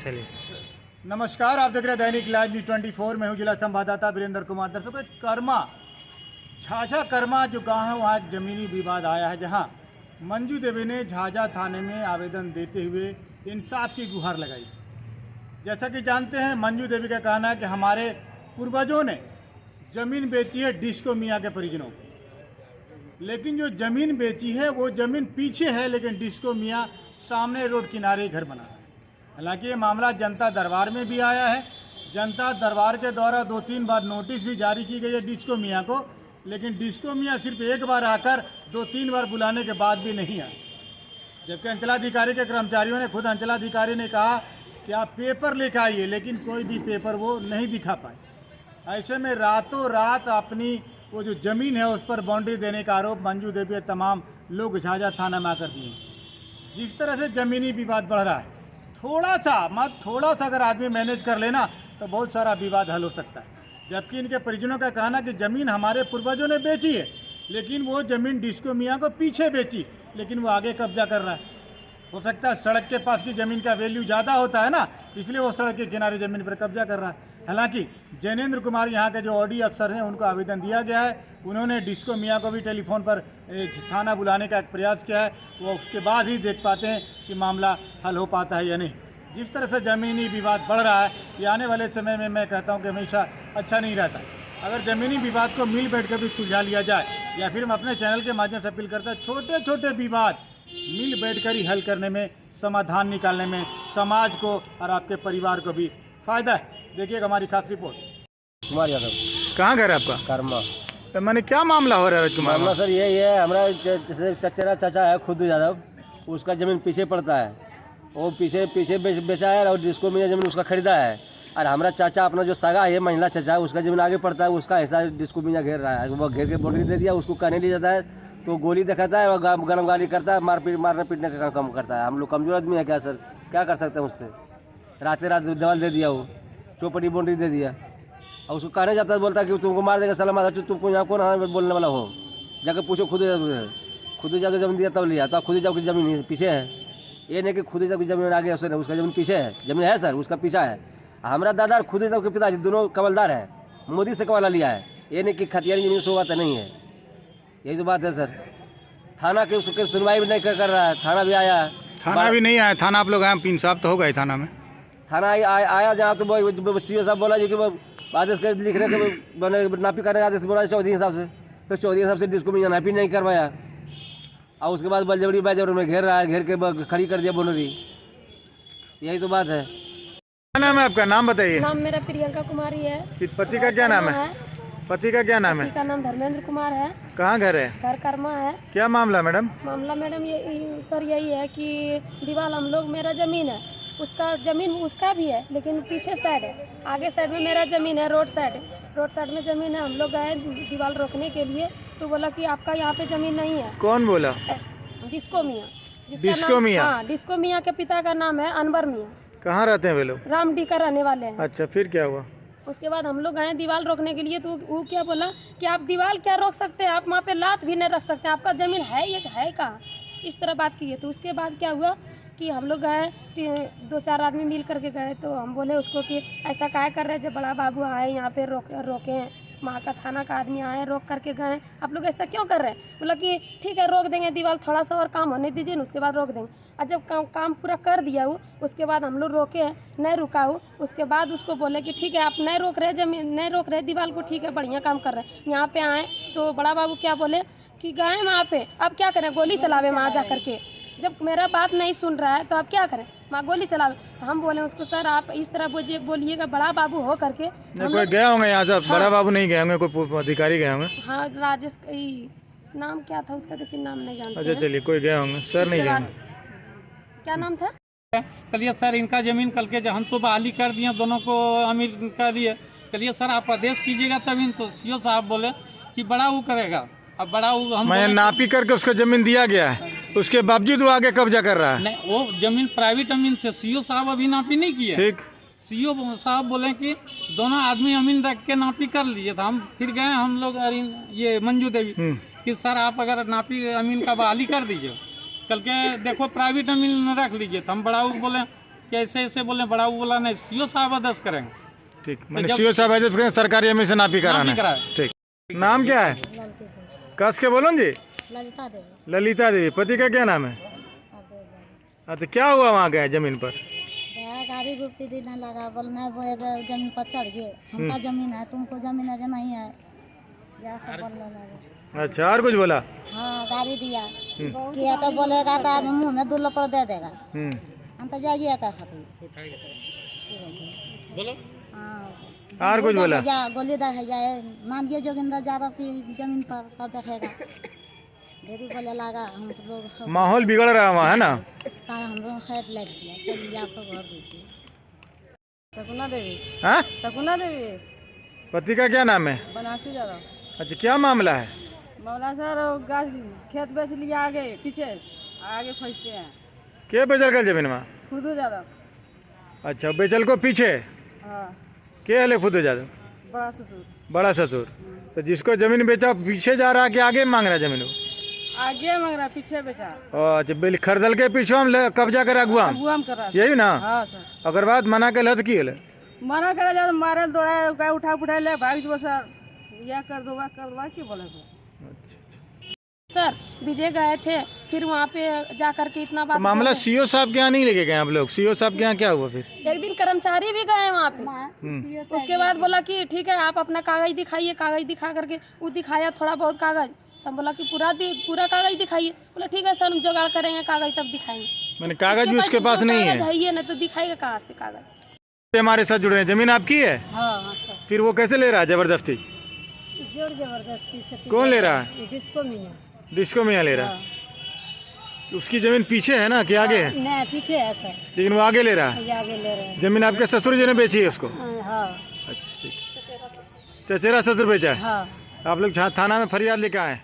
चलिए। नमस्कार, आप देख रहे हैं दैनिक लाइव न्यूज 24 में हूँ जिला संवाददाता वीरेंद्र कुमार। दर्शकों, कर्मा झाझा कर्मा जो गांव है वहाँ एक जमीनी विवाद आया है, जहां मंजू देवी ने झाझा थाने में आवेदन देते हुए इंसाफ की गुहार लगाई। जैसा कि जानते हैं, मंजू देवी का कहना है कि हमारे पूर्वजों ने ज़मीन बेची है डिस्को मियाँ के परिजनों को, लेकिन जो ज़मीन बेची है वो ज़मीन पीछे है, लेकिन डिस्को मियाँ सामने रोड किनारे घर बना है। हालांकि ये मामला जनता दरबार में भी आया है। जनता दरबार के द्वारा 2-3 बार नोटिस भी जारी की गई है डिस्को मियाँ को, लेकिन डिस्को मियाँ सिर्फ एक बार आकर 2-3 बार बुलाने के बाद भी नहीं आए। जबकि अंचलाधिकारी के कर्मचारियों ने, खुद अंचलाधिकारी ने कहा कि आप पेपर लेकर आइए, लेकिन कोई भी पेपर वो नहीं दिखा पाए। ऐसे में रातों रात अपनी वो जो ज़मीन है उस पर बाउंड्री देने का आरोप मंजू देवी तमाम लोग झाझा थाना में आकर दिए। जिस तरह से ज़मीनी विवाद बढ़ रहा है, थोड़ा सा अगर आदमी मैनेज कर लेना तो बहुत सारा विवाद हल हो सकता है। जबकि इनके परिजनों का कहना कि ज़मीन हमारे पूर्वजों ने बेची है, लेकिन वो ज़मीन डिस्को मियाँ को पीछे बेची, लेकिन वो आगे कब्जा कर रहा है। हो सकता है सड़क के पास की ज़मीन का वैल्यू ज़्यादा होता है ना, इसलिए वो सड़क के किनारे ज़मीन पर कब्जा कर रहा है। हालांकि जैनेन्द्र कुमार यहाँ के जो ऑडी अफसर हैं उनको आवेदन दिया गया है। उन्होंने डिस्को मियाँ को भी टेलीफोन पर थाना बुलाने का एक प्रयास किया है। वो उसके बाद ही देख पाते हैं कि मामला हल हो पाता है या नहीं। जिस तरह से ज़मीनी विवाद बढ़ रहा है, ये आने वाले समय में मैं कहता हूँ कि हमेशा अच्छा नहीं रहता। अगर ज़मीनी विवाद को मिल बैठ कर भी सुलझा लिया जाए, या फिर हम अपने चैनल के माध्यम से अपील करते हैं, छोटे छोटे विवाद मिल बैठ कर ही हल करने में, समाधान निकालने में समाज को और आपके परिवार को भी फ़ायदा है। देखिएगा हमारी खास रिपोर्ट। कुमार यादव। कहाँ घर है आपका? कर्मा। तो मैंने क्या मामला हो रहा है राजकुमार? मामला सर यही है, हमारा जैसे चचेरा चाचा है खुद यादव, उसका ज़मीन पीछे पड़ता है। वो पीछे बेचा है और जिसको मिला ज़मीन उसका खरीदा है। और हमारा चाचा अपना जो सगा है महिला चाचा, उसका ज़मीन आगे पड़ता है, उसका हिस्सा जिसको मियाँ घेर रहा है। वो घेर के बाउंड्री दे दिया, उसको कहने ले जाता है तो गोली दिखाता है और गरम गाली करता है, मारने पीटने का काम करता है। हम लोग कमजोर आदमी है क्या सर, क्या कर सकते हैं उससे? रात दवाल दे दिया, वो चौपटी बाउंड्री दे दिया और उसको कहने जाता है, बोलता है कि तुमको मार देगा सलाम, तुमको यहाँ कौन हाँ बोलने वाला हो, जाकर पूछो खुद जाकर ज़मीन दिया तब लिया, तो खुद जाकर ज़मीन पीछे है। ये नहीं कि खुद ही जब ज़मीन आगे उसका ज़मीन पीछे है, ज़मीन है सर उसका पीछा है। हमारा दादा और खुद ही के पिताजी दोनों कबलदार है, मोदी से कबला लिया है। ये नहीं कि खतियानी ज़मीन से बात नहीं है, यही तो बात है सर। थाना के उसके सुनवाई भी नहीं कर रहा है, थाना भी आया, थाना भी नहीं आया। थाना आप लोग आए, इंसाफ तो होगा थाना में। थाना आया जहाँ तो सीओ साहब बोला जी कि आदेश कर लिख रहे थे, मैंने नापी करने का आदेश बोला चौधरी साहब से, तो चौधरी साहब से जिसको मैं नापी नहीं करवाया और उसके बाद बलजबरी में घेर रहा है, घेर के खड़ी कर दिया बोनरी। यही तो बात है। क्या नाम है आपका? नाम बताइए। नाम मेरा प्रियंका कुमारी है। पति का क्या नाम है? पति का क्या नाम है? पति का नाम धर्मेंद्र कुमार है। कहाँ घर है? घर कर्मा है। क्या मामला मैडम? मामला मैडम ये सर यही है कि दीवार हम लोग, मेरा ज़मीन है, उसका ज़मीन उसका भी है, लेकिन पीछे साइड है, आगे साइड में मेरा ज़मीन है, रोड साइड में ज़मीन है। हम लोग गए दीवार रोकने के लिए तो बोला कि आपका यहाँ पे ज़मीन नहीं है। कौन बोला? डिस्को मियाँ। डिस्को मियाँ? हाँ, डिस्को मियाँ के पिता का नाम है अनवर मियाँ। कहाँ रहते हैं वे लोग? रामडी का रहने वाले हैं। अच्छा, फिर क्या हुआ? उसके बाद हम लोग गए दीवार रोकने के लिए, तो वो क्या बोला कि आप दीवार क्या रोक सकते हैं, आप वहाँ पे लात भी नहीं रख सकते, आपका ज़मीन है ये है कहाँ, इस तरह बात की है। तो उसके बाद क्या हुआ कि हम लोग गए, 2-4 आदमी मिल करके गए, तो हम बोले उसको कि ऐसा क्या कर रहे हैं, जब बड़ा बाबू आए यहाँ पे रोके, वहाँ का थाना का आदमी आए, रोक करके गए, आप लोग ऐसा क्यों कर रहे हैं? बोला कि ठीक है रोक देंगे दीवार, थोड़ा सा और काम होने दीजिए, उसके बाद रोक देंगे। और जब काम पूरा कर दिया वो, उसके बाद हम लोग रोके, नहीं रुका हो, उसके बाद उसको बोले कि ठीक है आप नहीं रोक रहे ज़मीन, नहीं रोक रहे दीवार को, ठीक है बढ़िया काम कर रहे हैं। यहाँ पे आए तो बड़ा बाबू क्या बोले कि गए वहाँ पे, अब क्या करें, गोली चलावे वहाँ जा करके। जब मेरा बात नहीं सुन रहा है तो आप क्या करें, वहाँ गोली चलावे। तो हम बोले उसको सर आप इस तरह बोलिएगा, बड़ा बाबू हो करके। कोई गया होंगे यहाँ से? हाँ। बड़ा बाबू नहीं गए होंगे, कोई अधिकारी गए होंगे। हाँ, राजेश नाम क्या था उसका, लेकिन नाम नहीं जानते। अच्छा चलिए, कोई गए होंगे, सर नहीं गए। क्या नाम था? कलिए सर इनका ज़मीन कल के हम तो बहाली कर दिए, दोनों को अमीर कर लिए। कलिए सर आप आदेश कीजिएगा तभी। तो सीओ साहब बोले कि बड़ा वो करेगा। अब बड़ा वो हम मैं नापी करके उसको ज़मीन दिया गया है, उसके बावजूद वो आगे कब्जा कर रहा है। नहीं, वो ज़मीन प्राइवेट अमीन से सीओ साहब अभी नापी नहीं किए। ठीक, सीओ साहब बोले कि दोनों आदमी अमीन रख के नापी कर लिए। तो हम फिर गए हम लोग, ये मंजू देवी कि सर आप अगर नापी अमीन का बहाली कर दीजिए, कल के देखो प्राइवेट अमीन रख लीजिए। तो हम बड़ा बोले कि ऐसे ऐसे बोले, बड़ा वो बोला नहीं, सीओ साहब आदेश करेंगे। ठीक, मैंने जब सीओ साहब आदेश करें, सरकारी जमीन से नापी कराना नापी है। कराए। ठीक, नाम क्या है? कस के बोलो जी। ललिता देवी। ललिता देवी। पति का क्या नाम है? हाँ, तो क्या हुआ वहाँ गए जमीन पर? गाड़ी गुप्ती देने लगा, बोल मैं जमीन पर चढ़ गए, हमका जमीन है, तुमको जमीन है नहीं है, यह सब बोलने लगा। अच्छा, और कुछ बोला? हाँ, गाड़ी दिया किया तो बोलेगा तो आप मुँह में 2 लपड़ दे देगा, हम तो जाइए था बोलो। हाँ, और कुछ बोला? गोली दा है जाए, मानिए जोगिंदर यादव की जमीन पर तब देखेगा। डेरी बोले लगा, हम लोग माहौल बिगड़ रहा है वहाँ, है ना? हम लोग खैर लग गया, चलिए आपको घर दीजिए। सकुना देवी। हाँ, सकुना देवी। पति का क्या नाम है? बनारसी यादव। अच्छा, क्या मामला है? मौला सर गाछ खेत बेच लिया, आगे पीछे आगे फंसते हैं। के बेचल का जमीन में? खुद ज्यादा। अच्छा, बेचल को पीछे हाँ, के हले खुद जादव? बड़ा ससुर। बड़ा ससुर। तो जिसको जमीन बेचा पीछे जा रहा है कि आगे मांग रहा है जमीन? आगे मांग रहा, पीछे बेचा। अच्छा, बिल खरीदल के पीछे हम कब्जा करा गुआम, अगुआम कर रहा। यही ना? हाँ सर। अगर बात मना के लत की हले? मना करा जा, मारे दौड़ा गाय उठा पुठा ले भाग जो सर, यह कर दो की बोले सर। सर विजय गए थे, फिर वहाँ पे जा करके इतना बात। तो मामला सीओ साहब के यहाँ नहीं लेके गए आप लोग? सीओ साहब के यहाँ क्या हुआ फिर? एक दिन कर्मचारी भी गए वहाँ पे, उसके बाद बोला कि ठीक है आप अपना कागज दिखाइए। कागज दिखा करके वो दिखाया थोड़ा बहुत कागज, तब बोला कि पूरा कागज दिखाइए। बोला ठीक है सर, हम जुगाड़ करेंगे कागज तब दिखाएंगे। मैंने कागज भी उसके पास नहीं है? है ना, तो दिखाएगा कहाँ से कागज? हमारे साथ जुड़े हैं, जमीन आपकी है? हाँ सर। फिर वो कैसे ले रहा है जबरदस्ती? जोर जबरदस्ती से। कौन ले रहा है? डिस्को मियाँ। डिस्को मियाँ ले रहा है। उसकी जमीन पीछे है ना कि आगे है? नहीं, पीछे है सर। लेकिन वो आगे ले रहा है? ये आगे ले रहे हैं। जमीन आपके ससुर जी ने बेची है उसको? हाँ। अच्छा, ठीक। चचेरा ससुर बेचा है? हाँ। आप लोग थाना में फरियाद लेके आए?